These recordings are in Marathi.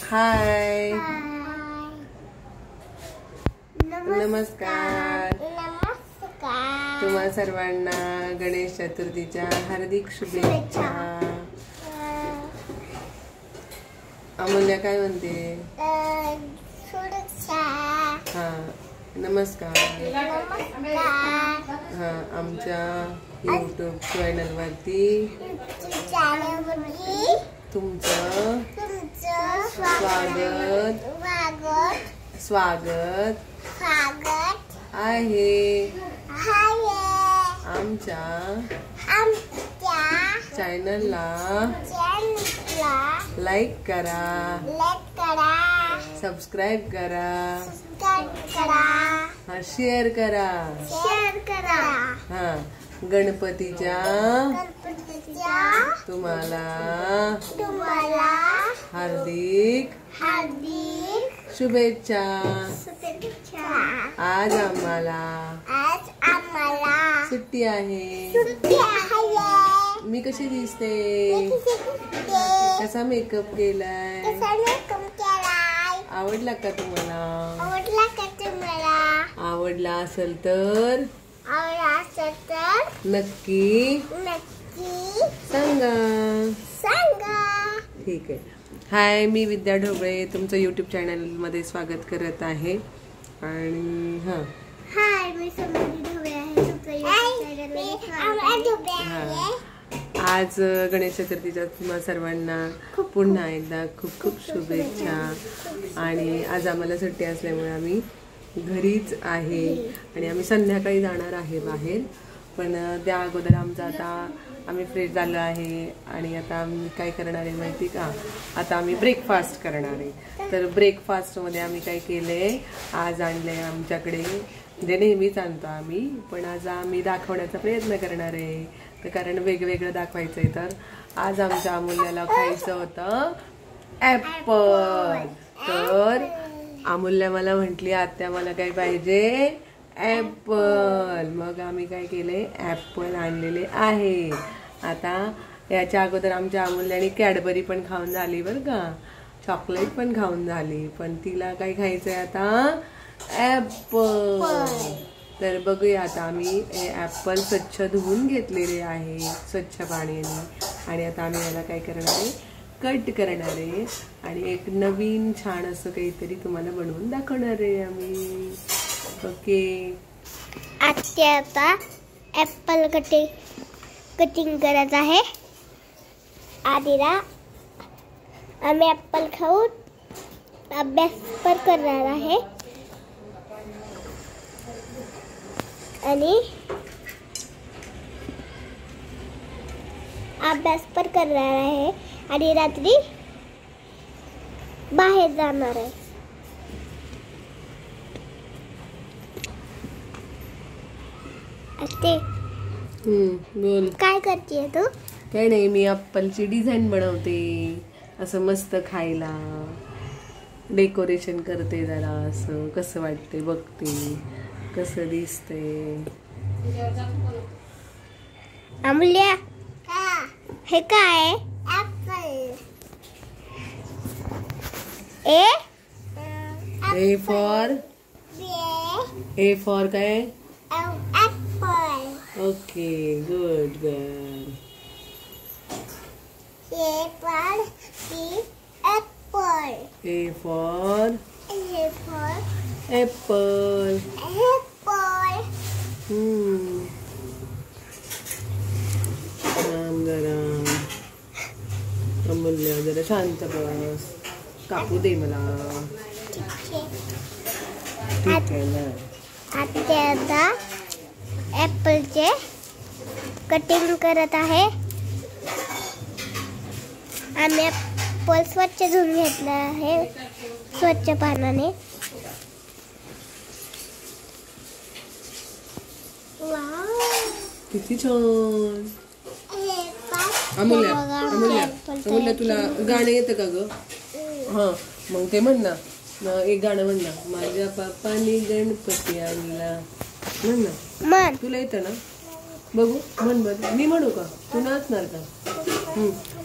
हाय नमस्कार तुम्हा सर्वांना गणेश चतुर्थीच्या हार्दिक शुभेच्छा। अमूल्य काय म्हणते? हा नमस्कार। हा आमच्या YouTube चॅनल वरती तुमचं स्वागत आहे। आमच्या चॅनलला लाईक करा, सबस्क्राइब करा, शेअर करा। हा गणपतीच्या तुम्हाला हार्दिक शुभेच्छा। आज आम्हाला सुट्टी आहे। मी कशी दिसते? कसा मेकअप केलाय? आवडला का तुम्हाला? आवडला असेल तर नक्की सांगा। ठीक आहे। हाय मी विद्या ढोबळे तुमचं YouTube चॅनल मध्ये स्वागत करत आहे। आणि हाय मी समृद्धी ढोबळे आहे तुमचं YouTube चॅनल। आज गणेश चतुर्थीच्या तुम्हा सर्वांना पुन्हा एकदा खूप खूप शुभेच्छा। आणि आज आम्हाला सुट्टी असल्यामुळे आम्ही घरीच आहे आणि आम्ही संध्याकाळी जाणार आहे बाहेर। पण त्या अगोदर आमचं आता आम्ही फ्रेश झालो आहे आणि आता आम्ही काय करणार आहे माहिती का? आता आम्ही ब्रेकफास्ट करणार आहे। तर ब्रेकफास्टमध्ये आम्ही काय केलंय, आज आणलंय आमच्याकडे, म्हणजे नेहमीच आणतो आम्ही, पण आज आम्ही दाखवण्याचा प्रयत्न करणार आहे। तर कारण वेगवेगळं दाखवायचं आहे। तर आज आमच्या अमूल्याला खायचं होतं ॲपल। तर अमूल्य मला म्हटली आत्या मला काय पाहिजे? ॲपल। मग आम्ही काय केले, ॲपल आणलेले आहे। आता याच्या अगोदर आमच्या अमूल्याने कॅडबरी पण खाऊन झाली बरं का, चॉकलेट पण खाऊन झाली, पण तिला काय खायचंय आता? ॲपल। तर बघूया आता आम्ही ॲपल स्वच्छ धुवून घेतलेले आहे स्वच्छ पाण्याने आणि आता आम्ही याला काय करणार आहे, कट करणार आहे आणि एक नवीन छान असं काहीतरी तुम्हाला बनवून दाखवणार आहे आम्ही। ओके आत्या आता ॲपल कटिंग करत आहे। आधीला आम्ही ॲपल खाऊन अभ्यास पण करणार आहे आणि रात्री बाहेर जाणार आहे। बोल काय करतेय तू? काय नाही, मी ॲपलची डिझाईन बनवते असं मस्त खायला, डेकोरेशन करते जरा असं, कसं वाटते बघते कसं दिसते। अमूल्या हे काय? ॲपल। ए फॉर काय? Apple. Okay good girl. A for apple. गरम अमूल्य जरा शांत बस, कापू दे मला। ठीक आहे ना। आता ॲपलचे कटिंग करत आहे। आम्ही ॲपल स्वच्छ धुवून घेतला आहे स्वच्छ पाण्याने। किती छान। अमूल्य तुला गाणं येतं का ग? हा मग ते म्हण ना, एक गाणं म्हण ना, माझ्या बाप्पाने गणपती आणला, म्हण ना। तुला येतं ना? बघू म्हण बरं। मी म्हणू का? तू नाचणार का?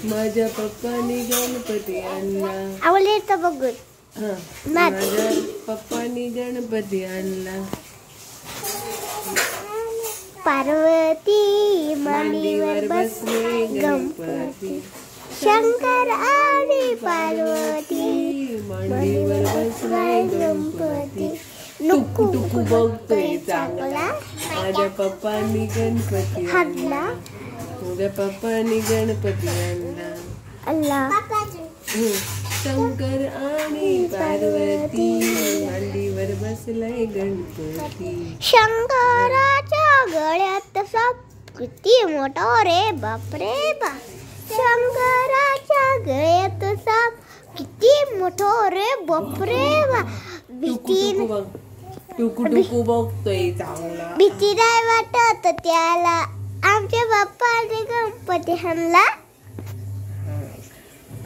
माझ्या पप्पानी गणपती आणला. आवडले तर बघून. हा, माझ्या पप्पानी गणपती आणला. पार्वती मांडीवर बसले गणपती. शंकर आणि पार्वती मांडीवर बसलाय गणपती. टुकू टुकू बघतोय चांगला. माझ्या पप्पानी गणपती आणला. माझ्या पप्पानी गणपती आणला. अल्लाह. शंकर आणि पार्वती मांडीवर बसलाय गणपती. शंकराच्या गळ्यात साप किती मोठा रे बाप रे बाप. शंकराच्या गळ्यात साप किती मोठा रे बाप रे बाप. टुकू टुकू बघतोय चांगला. भीती नाही वाटत त्याला. आमच्या बाप्पाने गणपती आणला.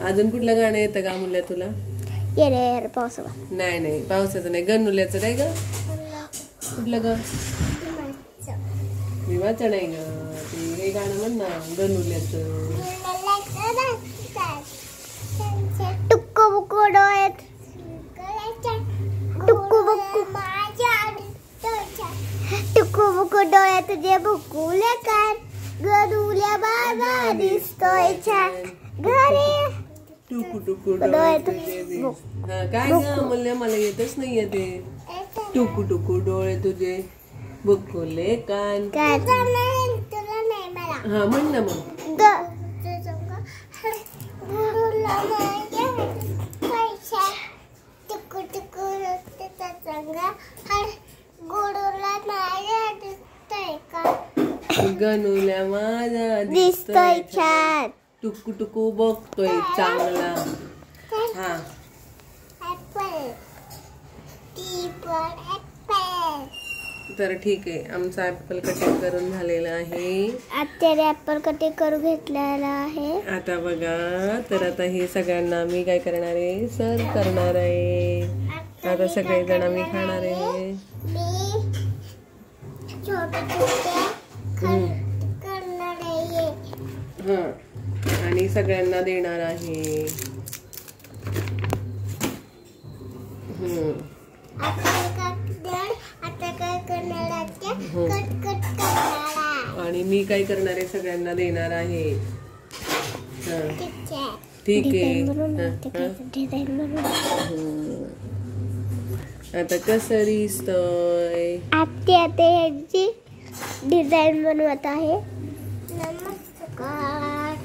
अजून कुठलं गाणं येतं का मुल्या तुला? ये रे पावसाळा. नाही नाही, पावसाचं नाही, गणुल्याचं नाही ग. कुठलं ग? विवाचं नाही ग. ते हे गाणं म्हण ना, गणुल्याचं. टुक्कू बुक्कू डोळ्यात. टुक्कू बुक्कू टुक्कू बुक्कू डोळ्यात जे बुकुले काय. गरुल्या बाबा दिसतोय छान. घरी टुकू टुकू डोळ्यात. हा काय ग मुल्या, मला येतच नाहीये ते. टुकू टुकू डोळे तुझे बुकुले कान. हा म्हण ना मग. गणुल्या माझा दिसतोय छान. टुकू टुकू बघतोय चांगला. हा तर ठीक आहे, आमचा ऍपल कटिंग करून झालेला आहे. आता ऍपल कटिंग करून घेतलेला आहे. आता बघा, तर आता हे सगळ्यांना मी काय करणार आहे, सर्व करणार आहे. आता सगळे जण आम्ही खाणार आहे. हा, आणि सगळ्यांना देणार आहे. आणि मी काय करणार आहे, सगळ्यांना देणार आहे. ठीक आहे. आता कसं दिसतोय? आता ह्याची डिझाईन बनवत आहे. नमस्कार.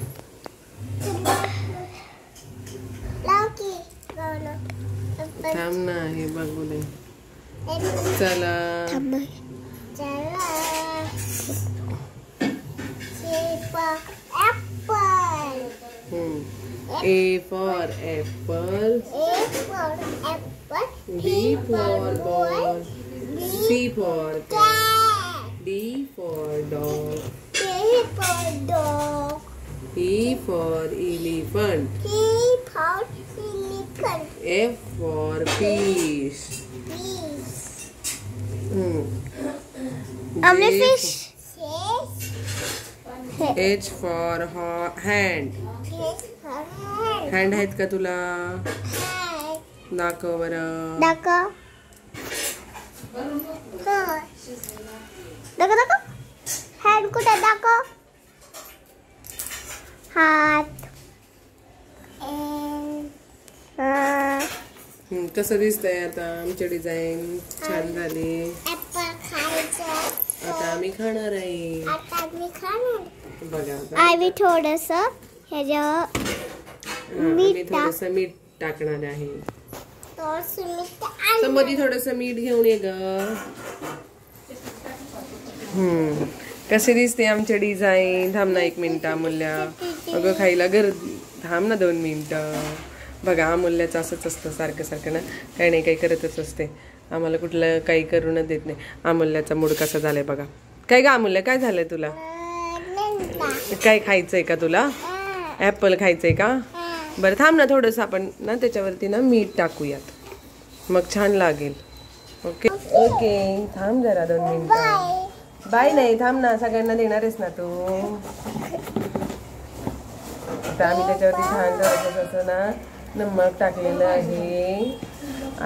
थांब ना, हे बघू दे. चला A for apple. A for apple. B for ball. C for cat. D for dog. E for dog. E for elephant. E for elephant. F for fish. Only fish. H for hand. Hand आहेत का तुला? दाखव बरं. दाखव. दाखव. हँड कुठे? दाखव. हात. कसं दिसतंय आता? आमची डिझाईन छान झाली. आता आम्ही खाणार आहे. बघा, आम्ही थोडस मी थोडस मीठ टाकणार आहे. समधी थोडस मीठ घेऊन ये ग. कसे दिसते आमचे डिझाईन? थांब ना 1 मिनिट अमूल्या. अगं खायला गर्दी. थांब ना 2 मिनिटं. बघा, अमूल्याचं असंच असतं, सारखं सारखं ना काही नाही काही करतच असते. आम्हाला कुठलं काही करूनच देत नाही. अमूल्याचा मूड कसा झालाय बघा. काय ग अमूल्या, काय झालंय तुला? काय खायचंय का तुला? ऍपल खायचंय का? बरं थांब ना, थोडस आपण ना त्याच्यावरती ना मीठ टाकूयात, मग छान लागेल. ओके ओके, थांब जरा 2 मिनिटं. बाय नाही, थांब ना, सगळ्यांना देणारच ना तू. आता आम्ही त्याच्यावरती छान असं ना नमक टाकलेलं आहे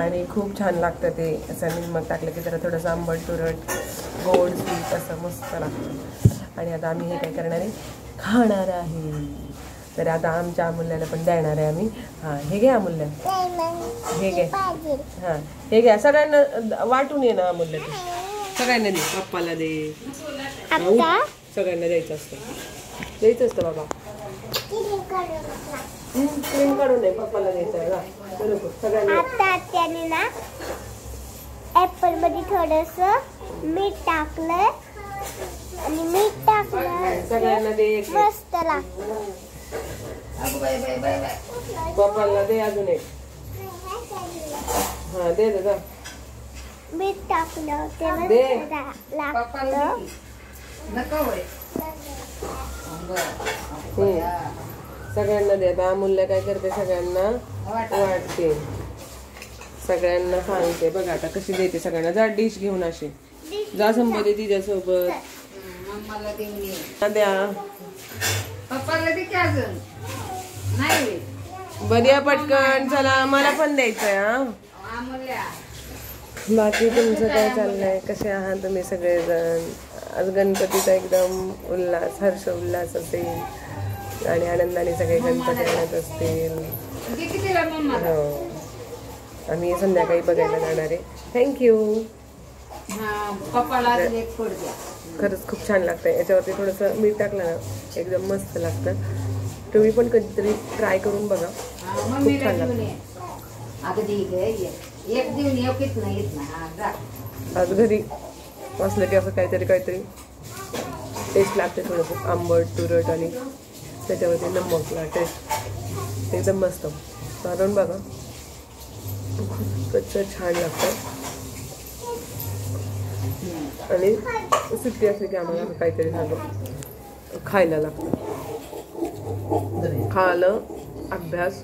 आणि खूप छान लागतं ते. असं नमक टाकलं की जरा थोडंसं आंबट तुरट गोड स्वीट असं मस्त लागतं. आणि आता आम्ही हे काय करणार आहे, खाणार आहे. तर आता आमच्या अमूल्याला पण देणार आहे आम्ही. हां हे घे अमूल्या, हे घे. हां हे घ्या, सगळ्यांना वाटून ये ना अमूल्या, ते सगळ्यांना दे, पप्पाला दे, सगळ्यांना द्यायचं असतं बाबा. क्रीम काढून नाही, पप्पाला द्यायचं आहे का बरोबर सगळ्यांना. आता त्याने ना ऍपल मध्ये थोडस मीठ टाकलं आणि मीठ टाकलं सगळ्यांना दे, मस्त लागतं. पप्पाला दे अजून एक. हा दे दादा, मीठ टाकलं ते दे. लागतं. सगळ्यांना दे. आता अमूल्य काय करते, सगळ्यांना वाटते, सगळ्यांना सांगते. बघा आता कशी देते सगळ्यांना. जा डिश घेऊन अशी जा, संपदे तिच्यासोबत द्या. बद्या पटकन, चला मला पण द्यायचंय. हा बाकी तुमचं काय चाललंय, कसे आहात तुम्ही सगळेजण? आज गणपतीचा एकदम उल्हास, हर्ष उल्हास असेल आणि आनंदाने सगळे गणपती आणत असतील. हो आम्ही संध्याकाळी बघायला जाणार आहे. थँक्यू. खरंच खूप छान लागतंय. याच्यावरती थोडंसं मीठ टाकलं ना एकदम मस्त लागतं. तुम्ही पण कधीतरी ट्राय करून बघा, खूप छान लागतं. आज घरी असलं की असं काहीतरी टेस्ट लागते, थोडंसं आंबट तुरट आणि त्याच्यावरती नमकला टेस्ट एकदम मस्त. काढून बघा, खूपच छान लागतं. आणि सुट्टी असली की आम्हाला काहीतरी झालं खायला लागतं. खायला अभ्यास.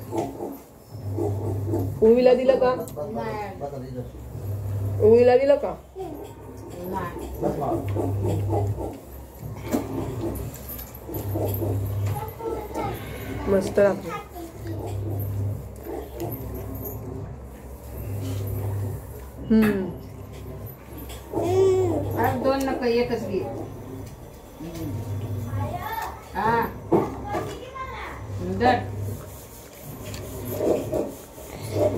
उवीला दिलं का? उवीला दिलं का? मस्त लागतं. दोन नको, एकच घे.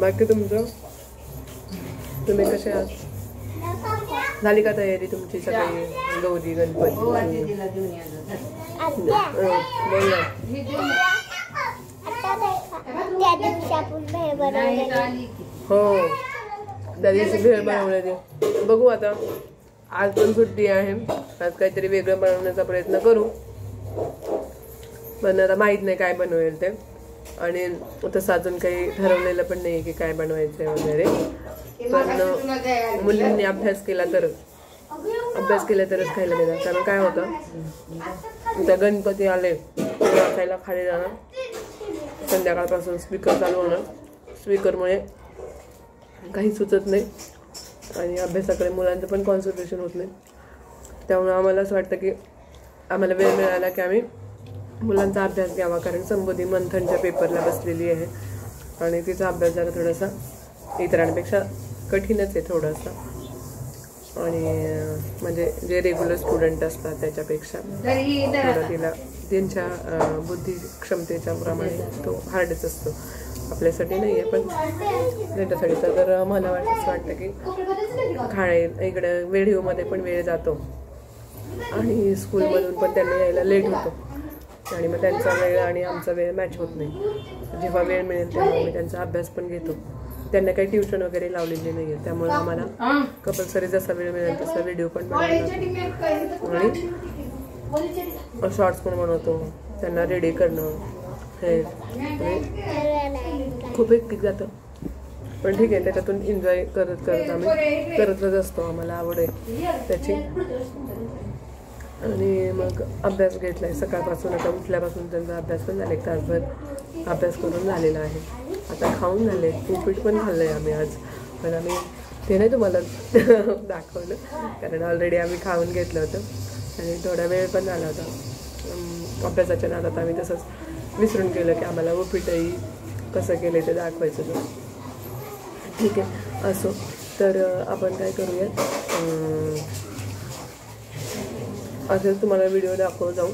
बाकी तुमचं, तुम्ही कसे आहात? झाली का तयारी तुमची सगळी? गौरी गणपती बोला. हो त्या दिवशी भेळ बनवण्याची बघू. आता आज पण सुट्टी आहे, आज काहीतरी वेगळं बनवण्याचा प्रयत्न करू, पण आता माहित नाही काय बनवेल ते. आणि तसं अजून काही ठरवलेलं पण नाही की काय बनवायचंय वगैरे. पण मुलींनी अभ्यास केला तरच खायला देणार. कारण काय होतं, त्या गणपती आले खायला खाली जाणार, संध्याकाळपासून स्पीकर चालू होणार, स्पीकरमुळे काही सुचत नाही आणि अभ्यासाकडे मुलांचं पण कॉन्सन्ट्रेशन होत नाही. त्यामुळे आम्हाला असं वाटतं की आम्हाला वेळ मिळाला की आम्ही मुलांचा अभ्यास घ्यावा. कारण संबोधी मंथनच्या पेपरला बसलेली आहे आणि तिचा अभ्यास जरा थोडासा इतरांपेक्षा कठीणच आहे थोडासा. आणि म्हणजे जे रेग्युलर स्टुडंट असतात त्याच्यापेक्षा थोडं तिला त्यांच्या बुद्धी क्षमतेच्या प्रमाणे तो हार्डच असतो. आपल्यासाठी नाही आहे पण त्याच्यासाठी. तर मला असं वाटतं की इकडं व्हिडिओमध्ये पण वेळ जातो आणि स्कूलमधून पण त्यांना यायला लेट होतो आणि मग त्यांचा वेळ आणि आमचा वेळ मॅच होत नाही. जेव्हा वेळ मिळेल तेव्हा आम्ही त्यांचा अभ्यास पण घेतो. त्यांना काही ट्युशन वगैरे लावलेली नाही आहे, त्यामुळे आम्हाला कंपल्सरी जसा वेळ मिळेल तसा व्हिडिओ पण बनवतो आणि शॉर्ट्स पण बनवतो. त्यांना रेडी करणं हे खूप हेक्टिक जातं, पण ठीक आहे. त्याच्यातून एन्जॉय करत आम्ही करतच असतो. आम्हाला आवड आहे त्याची. आणि मग अभ्यास घेतला आहे सकाळपासून. आता उठल्यापासून त्यांचा अभ्यास पण झाला, एक तासभर अभ्यास करून झालेला आहे. आता खाऊन झाले, उपीट पण खाल्लं आहे आम्ही आज. पण आम्ही ते नाही तुम्हाला दाखवलं कारण ऑलरेडी आम्ही खाऊन घेतलं होतं आणि थोडा वेळ पण झाला होता. अभ्यासाच्या नादात आम्ही तसंच विसरून गेलं की आम्हाला उपीटही कसं केलं ते दाखवायचं होतं. ठीक आहे, असो. तर आपण काय करूयात, असंच तुम्हाला व्हिडिओ दाखवू जाऊ.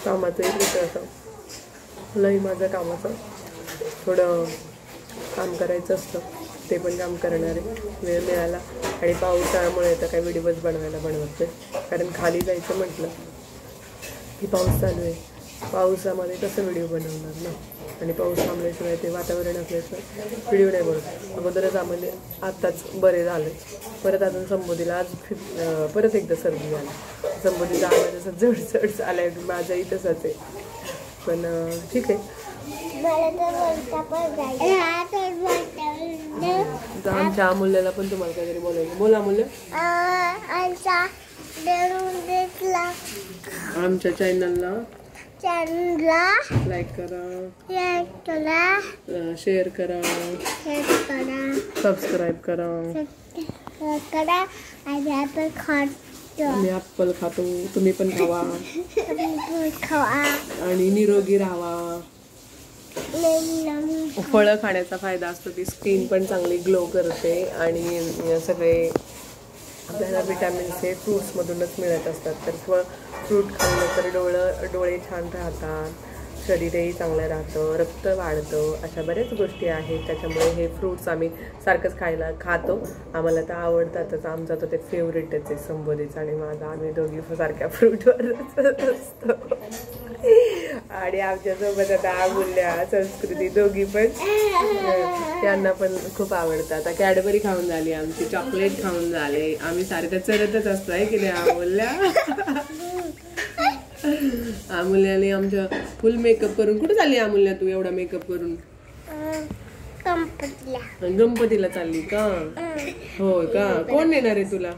कामाचंही कसं असं लई माझं कामाचं थोडं काम करायचं असतं, ते पण काम करणार आहे वेळ मिळाला. आणि पावसाळ्यामुळे तर काही व्हिडिओज बनवत नाही, कारण खाली जायचं म्हटलं की पाऊस चालू आहे. पावसामध्ये कसं व्हिडिओ बनवणार ना, आणि पाऊस थांबल्याशिवाय ते वातावरण असल्याशिवाय व्हिडिओ नाही बनवत. अगोदरच आम्हाला आत्ताच बरे झाले, परत अजून संबोधीला आज परत एकदा सर्दी झाली. संबोधीचा आवाज असं जड झाला आहे, माझाही तसाच आहे. पण ठीक आहे, आमच्या अमूल्याला पण तुम्हाला काहीतरी बोलायचं. बोला अमूल्य. आमच्या चॅनलला लाईक करा, शेअर करा, सबस्क्राईब करा. आम्ही ॲपल खातो, तुम्ही पण खावा आणि निरोगी राहावा. फळं खाण्याचा फायदा असतो, ती स्किन पण चांगली ग्लो करते आणि सगळे आपल्याला विटॅमिन्स हे फ्रूट्समधूनच मिळत असतात. तर फ्रूट खाल्लं तर डोळे छान राहतात, शरीरही चांगलं राहतं, रक्त वाढतं, अशा बऱ्याच गोष्टी आहेत. त्याच्यामुळे हे फ्रूट्स आम्ही सारखंच खातो. आम्हाला तर आवडतातच, आमचा तो ते फेवरेटच आहे संबोधीचा आणि माझा. आम्ही दोघी सारख्या फ्रूटवरच असतो. आणि आमच्यासोबत आता अमूल्या, संस्कृती दोघी पण, त्यांना पण खूप आवडतं. आता कॅडबरी खाऊन झाली आमची, चॉकलेट खाऊन झाले, आम्ही सारखं चरतच असतो आहे की नाही अमूल्या. अमूल्याने आमच्या फुल मेकअप करून. कुठे चालली अमूल्या तू एवढा मेकअप करून? गणपतीला चालली का? हो का? कोण नेणार आहे तुला?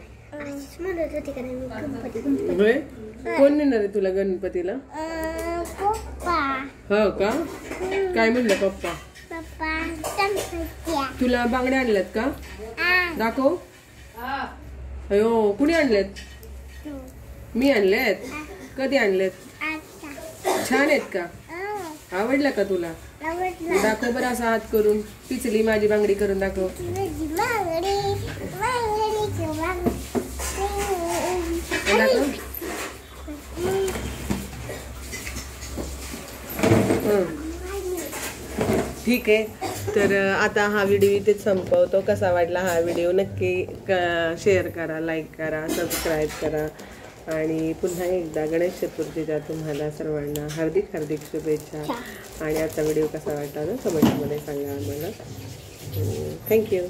कोण नेणार आहे तुला गणपतीला? हो का? काय म्हणलं पप्पा? तुला बांगड्या आणल्यात का? दाखव. अयो, कुणी आणल्यात? मी आणलेत. कधी आणलेत? छान आहेत का? आवडलं का तुला? दाखव बरं असा हात करून. पिचली माझी बांगडी करून दाखव. ठीक आहे, तर आता हा व्हिडिओ इथेच संपवतो. कसा वाटला हा व्हिडिओ नक्की शेअर करा, लाईक करा, सबस्क्राईब करा. आणि पुन्हा एकदा गणेश चतुर्थीच्या तुम्हाला सर्वांना हार्दिक हार्दिक शुभेच्छा. आणि आजचा व्हिडिओ कसा वाटला ना कमेंटमध्ये सांगा आम्हाला. थँक्यू.